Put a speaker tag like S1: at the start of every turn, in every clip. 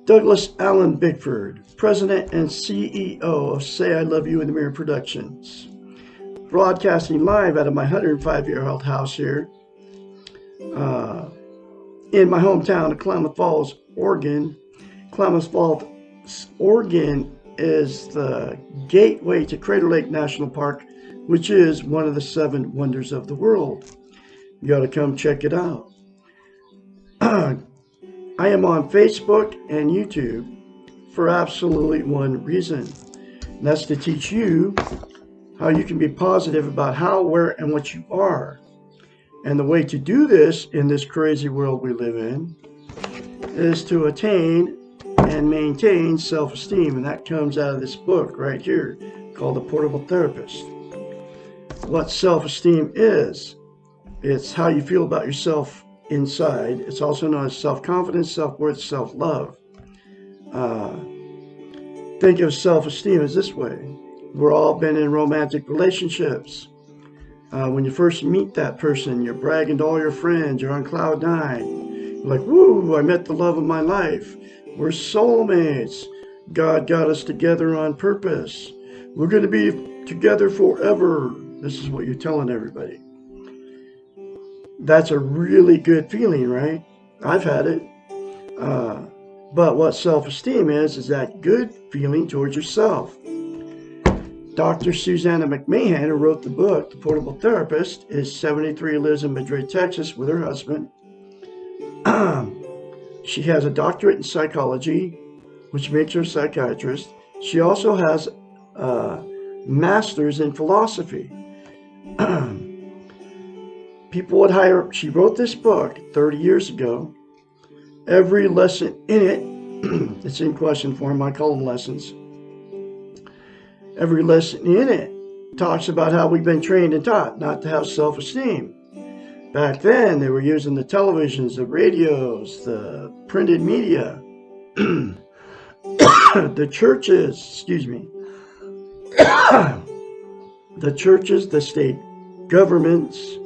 S1: Douglas Allen Bickford, President and CEO of Say I Love You in the Mirror Productions. Broadcasting live out of my 105-year-old house here in my hometown of Klamath Falls, Oregon. Klamath Falls, Oregon is the gateway to Crater Lake National Park, which is one of the 7 wonders of the world. You got to come check it out. I am on Facebook and YouTube for absolutely one reason, and that's to teach you how you can be positive about how, where, and what you are. And the way to do this in this crazy world we live in is to attain and maintain self-esteem, and that comes out of this book right here called The Portable Therapist. What self-esteem is, it's how you feel about yourself inside. It's also known as self-confidence, self-worth, self-love. Think of self-esteem as this way. We're all been in romantic relationships. When you first meet that person, you're bragging to all your friends, you're on cloud 9. You're like, woo, I met the love of my life. We're soulmates. God got us together on purpose. We're going to be together forever. This is what you're telling everybody. That's a really good feeling, right? I've had it. But what self-esteem is that good feeling towards yourself. Dr. Susanna McMahon, who wrote the book, The Portable Therapist, is 73, lives in Madrid, Texas with her husband. She has a doctorate in psychology, which makes her a psychiatrist. She also has a master's in philosophy. People would hire, she wrote this book 30 years ago. Every lesson in it, it's in question form, I call them lessons. Every lesson in it talks about how we've been trained and taught not to have self-esteem. Back then, they were using the televisions, the radios, the printed media, the churches, the churches, the state governments,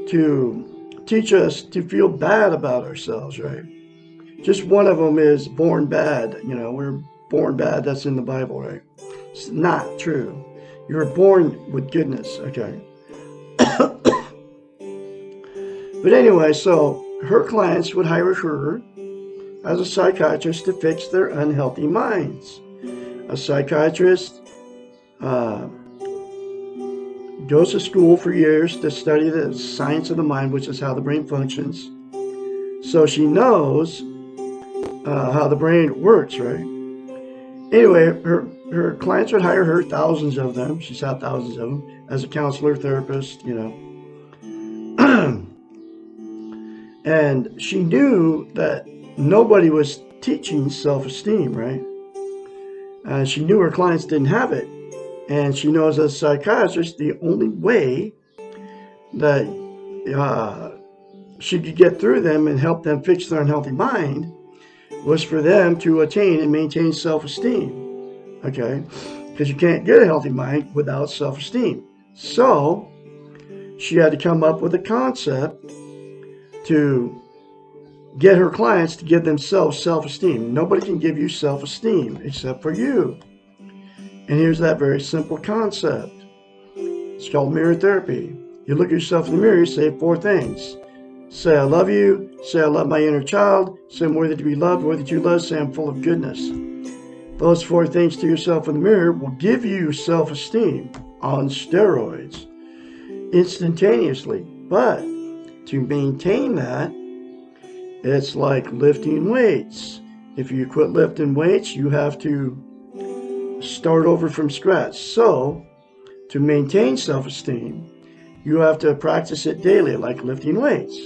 S1: to teach us to feel bad about ourselves, right? Just one of them is born bad. You know, we're born bad. That's in the Bible, right? It's not true. You're born with goodness, okay? But anyway, so her clients would hire her as a psychiatrist to fix their unhealthy minds. A psychiatrist goes to school for years to study the science of the mind, which is how the brain functions. So she knows how the brain works, right? Anyway, her clients would hire her, thousands of them. She's had thousands of them as a counselor, therapist, you know. And she knew that nobody was teaching self-esteem, right? She knew her clients didn't have it. And she knows as a psychiatrist, the only way that she could get through them and help them fix their unhealthy mind was for them to attain and maintain self-esteem, okay? Because you can't get a healthy mind without self-esteem. So she had to come up with a concept to get her clients to give themselves self-esteem. Nobody can give you self-esteem except for you. And here's that very simple concept. It's called mirror therapy. You look at yourself in the mirror, you say 4 things. Say, I love you. Say, I love my inner child. Say, I'm worthy to be loved. Worthy to love. Say, I'm full of goodness. Those 4 things to yourself in the mirror will give you self-esteem on steroids instantaneously. But to maintain that, it's like lifting weights. If you quit lifting weights, you have to start over from scratch. So, to maintain self-esteem, you have to practice it daily, like lifting weights,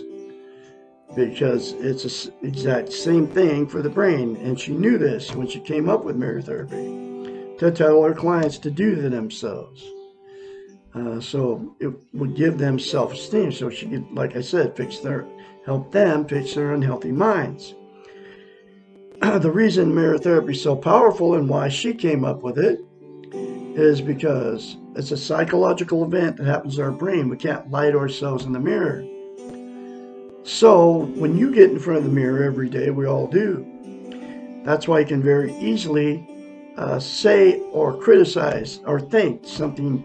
S1: because it's the exact same thing for the brain. And she knew this when she came up with mirror therapy, to tell her clients to do to themselves. So it would give them self-esteem, so she could, like I said, help them fix their unhealthy minds. The reason mirror therapy is so powerful and why she came up with it is because it's a psychological event that happens in our brain. We can't lie to ourselves in the mirror. So when you get in front of the mirror every day, we all do, That's why you can very easily say or criticize or think something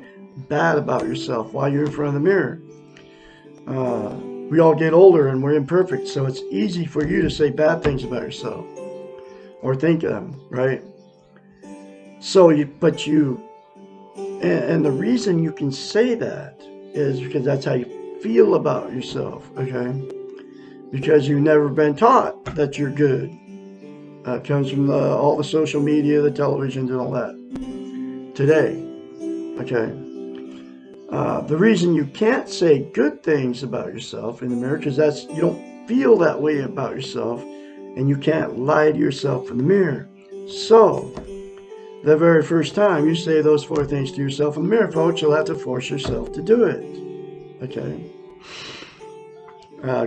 S1: bad about yourself while you're in front of the mirror. We all get older and we're imperfect, so it's easy for you to say bad things about yourself or think them, right? So and the reason you can say that is because that's how you feel about yourself, okay? Because you've never been taught that you're good. It comes from all the social media, the televisions, and all that today, okay? The reason you can't say good things about yourself in the mirror, because you don't feel that way about yourself, and you can't lie to yourself in the mirror. So, the very first time you say those 4 things to yourself in the mirror, folks, you'll have to force yourself to do it. Okay?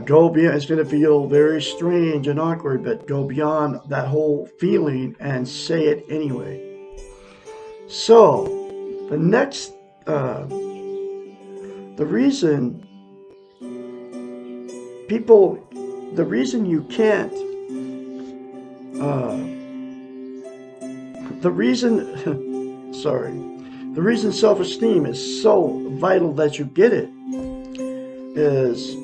S1: Go beyond. It's going to feel very strange and awkward, but go beyond that whole feeling and say it anyway. So, the next, the reason you can't, the reason self-esteem is so vital that you get it is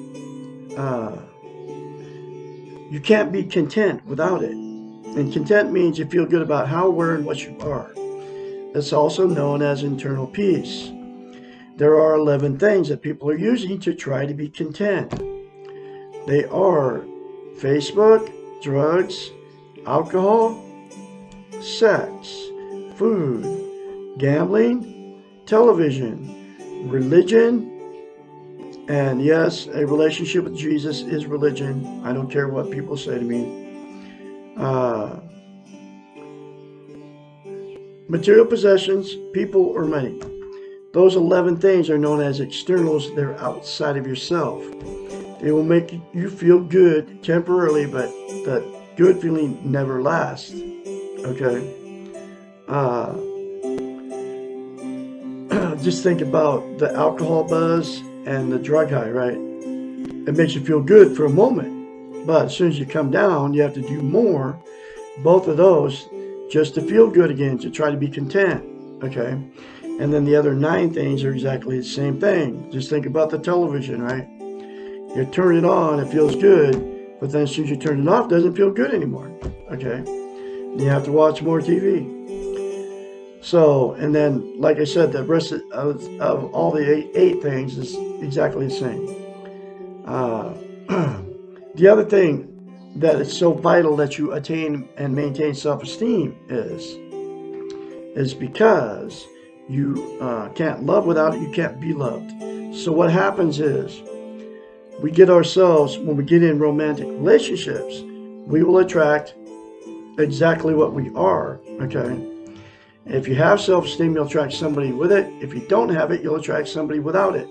S1: you can't be content without it. And content means you feel good about how, where, and what you are. It's also known as internal peace. There are 11 things that people are using to try to be content. They are Facebook, drugs, alcohol, sex, food, gambling, television, religion, and yes, a relationship with Jesus is religion. I don't care what people say to me. Material possessions, people, or money. Those 11 things are known as externals. They're outside of yourself. They will make you feel good temporarily, but that good feeling never lasts. Okay? Just think about the alcohol buzz and the drug high, right? It makes you feel good for a moment, but as soon as you come down, you have to do more, both of those, just to feel good again, to try to be content, okay? And then the other 9 things are exactly the same thing. Just think about the television, right? You turn it on, it feels good, but then as soon as you turn it off, it doesn't feel good anymore, okay? You have to watch more TV. So, and then, like I said, the rest of all the 8 things is exactly the same. The other thing that it's so vital that you attain and maintain self-esteem is because you can't love without it, you can't be loved. So what happens is, we get ourselves, when we get in romantic relationships, we will attract exactly what we are, okay? If you have self-esteem, you'll attract somebody with it. If you don't have it, you'll attract somebody without it,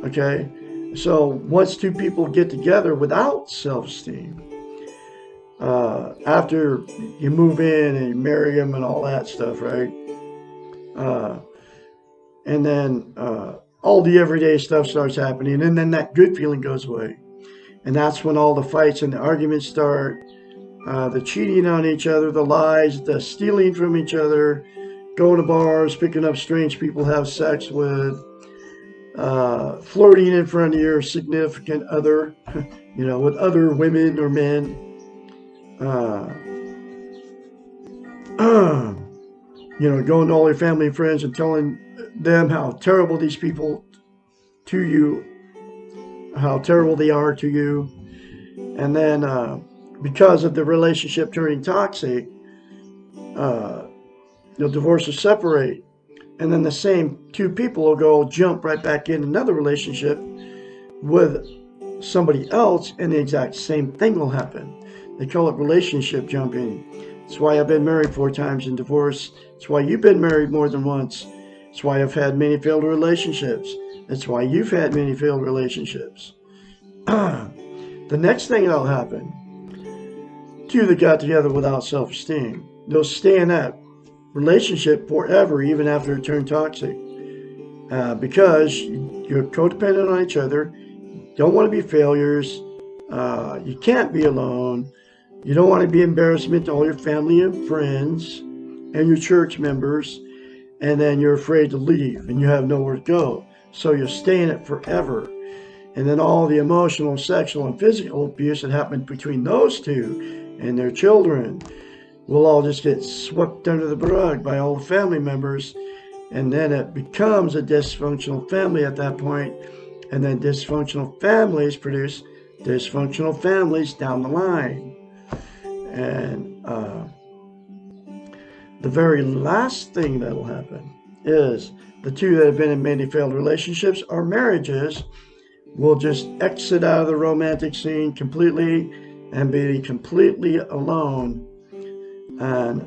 S1: okay? So once 2 people get together without self-esteem, after you move in and you marry them and all that stuff, right? And then all the everyday stuff starts happening, and then that good feeling goes away. And that's when all the fights and the arguments start, the cheating on each other, the lies, the stealing from each other, going to bars, picking up strange people to have sex with, flirting in front of your significant other, with other women or men. Going to all your family and friends and telling them how terrible these people to you, how terrible they are to you. And then because of the relationship turning toxic, you'll divorce or separate. And then the same 2 people will go jump right back in another relationship with somebody else, and the exact same thing will happen. They call it relationship jumping. That's why I've been married 4 times and divorced. That's why you've been married more than once. That's why I've had many failed relationships. That's why you've had many failed relationships. The next thing that'll happen, 2 that got together without self-esteem, they'll stay in that relationship forever, even after it turned toxic, because you're codependent on each other, don't want to be failures, you can't be alone, You don't want to be embarrassment to all your family and friends and your church members, and then you're afraid to leave and you have nowhere to go. So you'll stay in it forever. And then all the emotional, sexual, and physical abuse that happened between those two and their children will all just get swept under the rug by all the family members. And then it becomes a dysfunctional family at that point. And then dysfunctional families produce dysfunctional families down the line. And the very last thing that'll happen is the two that have been in many failed relationships or marriages will just exit out of the romantic scene completely and be completely alone. And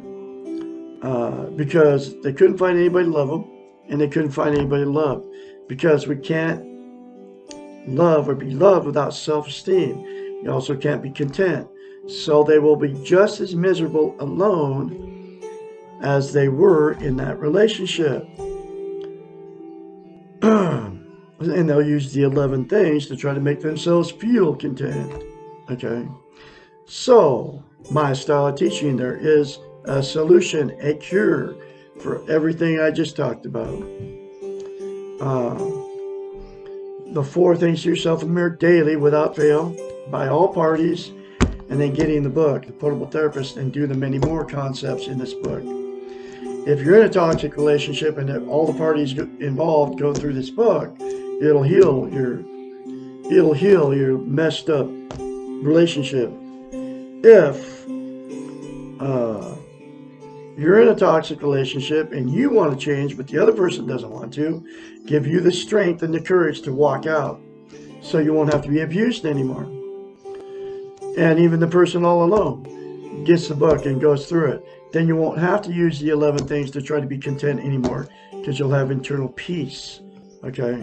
S1: because they couldn't find anybody to love them, and they couldn't find anybody to love. Because we can't love or be loved without self-esteem. You also can't be content. So they will be just as miserable alone as they were in that relationship. And they'll use the 11 things to try to make themselves feel content. Okay? So, my style of teaching, there is a solution, a cure for everything I just talked about. The 4 things to yourself in the mirror daily without fail by all parties, and then getting the book, The Portable Therapist, and do the many more concepts in this book. If you're in a toxic relationship and all the parties involved go through this book, it'll heal your messed up relationship. If you're in a toxic relationship and you want to change, but the other person doesn't want to, give you the strength and the courage to walk out so you won't have to be abused anymore. And even the person all alone gets the book and goes through it. Then you won't have to use the 11 things to try to be content anymore because you'll have internal peace. Okay?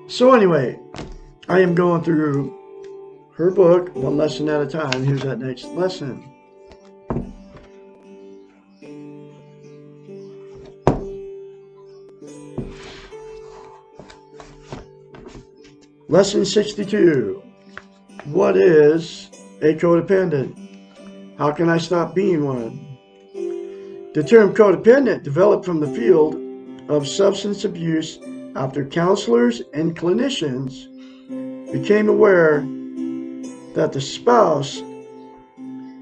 S1: So anyway, I am going through her book, one lesson at a time. Here's that next lesson. Lesson 62. What is a codependent? How can I stop being one? The term codependent developed from the field of substance abuse after counselors and clinicians became aware that the spouse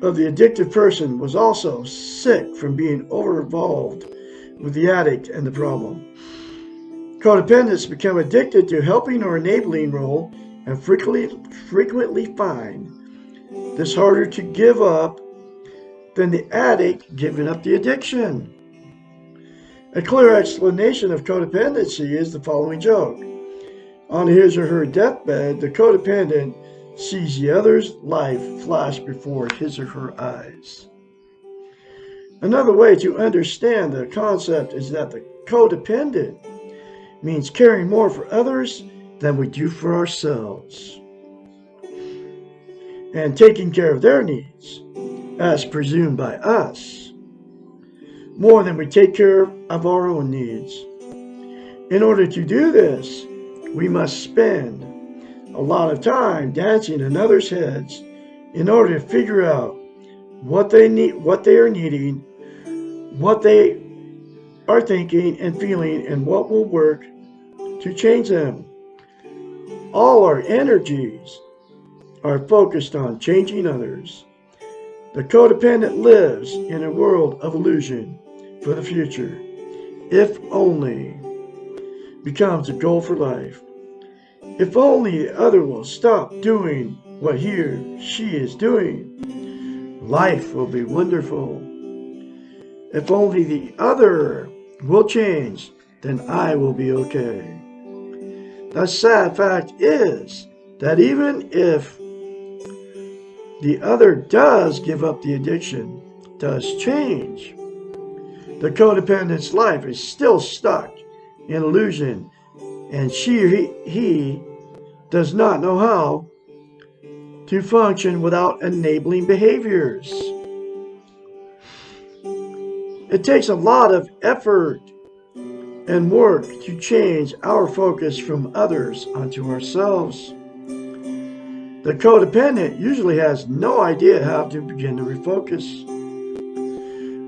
S1: of the addicted person was also sick from being over-involved with the addict and the problem. Codependents become addicted to helping or enabling role and frequently find this harder to give up than the addict giving up the addiction. A clear explanation of codependency is the following joke. On his or her deathbed, the codependent sees the other's life flash before his or her eyes. Another way to understand the concept is that the codependent means caring more for others than we do for ourselves, and taking care of their needs, as presumed by us, more than we take care of our own needs. In order to do this, we must spend a lot of time dancing in others' heads in order to figure out what they need, what they are needing, what they are thinking and feeling, and what will work to change them. All our energies are focused on changing others. The codependent lives in a world of illusion for the future. If only becomes a goal for life. If only the other will stop doing what he or she is doing, life will be wonderful. If only the other will change, then I will be okay. The sad fact is that even if the other does give up the addiction, does change, the codependent's life is still stuck in illusion, and he does not know how to function without enabling behaviors. It takes a lot of effort and work to change our focus from others onto ourselves. The codependent usually has no idea how to begin to refocus.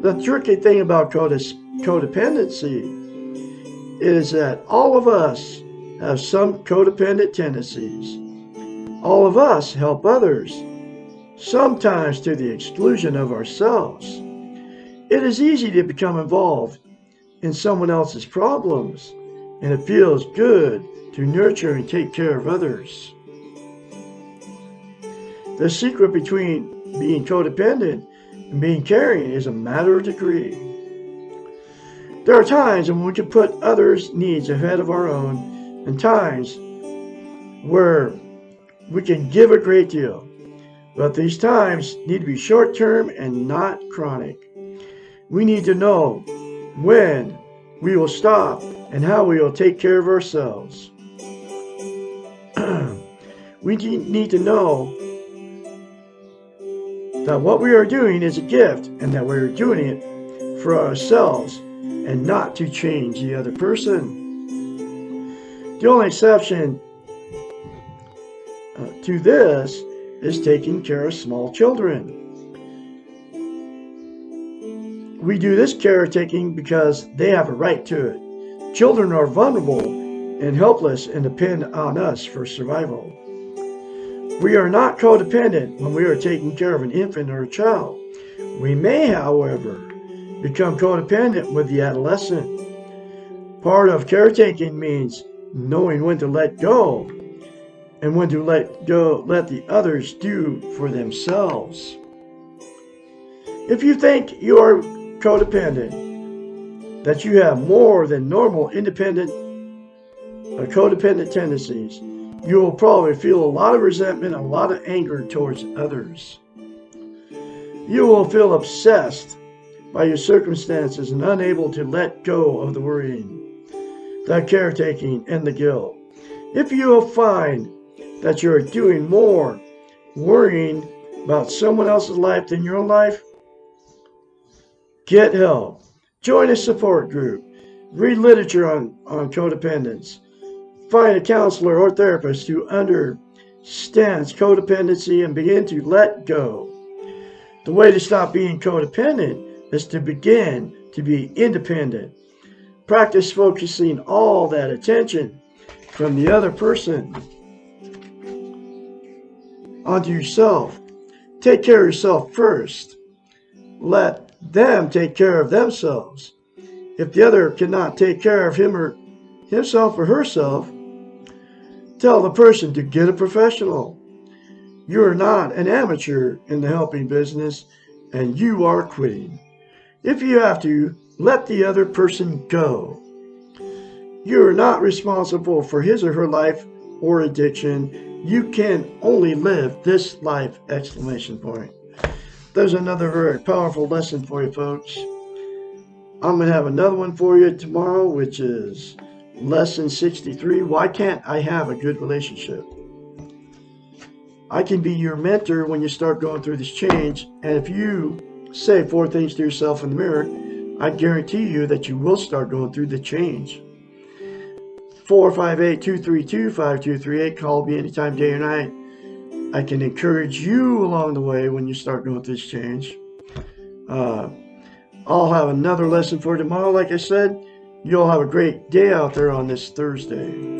S1: The tricky thing about codependency is that all of us have some codependent tendencies. All of us help others, sometimes to the exclusion of ourselves. It is easy to become involved in someone else's problems, and it feels good to nurture and take care of others. The secret between being codependent and being caring is a matter of degree. There are times when we can put others' needs ahead of our own, and times where we can give a great deal. But these times need to be short-term and not chronic. We need to know when we will stop and how we will take care of ourselves. We need to know that what we are doing is a gift and that we're doing it for ourselves and not to change the other person. The only exception to this is taking care of small children. We do this caretaking because they have a right to it. Children are vulnerable and helpless and depend on us for survival. We are not codependent when we are taking care of an infant or a child. We may, however, become codependent with the adolescent. Part of caretaking means knowing when to let go and when to let the others do for themselves. If you think you are codependent, that you have more than normal independent or codependent tendencies, you will probably feel a lot of resentment and a lot of anger towards others. You will feel obsessed by your circumstances and unable to let go of the worrying, the caretaking, and the guilt. If you will find that you are doing more worrying about someone else's life than your own life, get help. Join a support group. Read literature on codependence. Find a counselor or therapist who understands codependency and begin to let go. The way to stop being codependent is to begin to be independent. Practice focusing all that attention from the other person onto yourself. Take care of yourself first. Let them take care of themselves. If the other cannot take care of himself or herself, tell the person to get a professional. You are not an amateur in the helping business, and you are quitting. If you have to, let the other person go. You are not responsible for his or her life or addiction. You can only live this life! There's another very powerful lesson for you, folks. I'm going to have another one for you tomorrow, which is Lesson 63. Why can't I have a good relationship? I can be your mentor when you start going through this change. And if you say 4 things to yourself in the mirror, I guarantee you that you will start going through the change. 458-232-5238. Call me anytime, day or night. I can encourage you along the way when you start going through this change. I'll have another lesson for tomorrow. Like I said, you'll have a great day out there on this Thursday.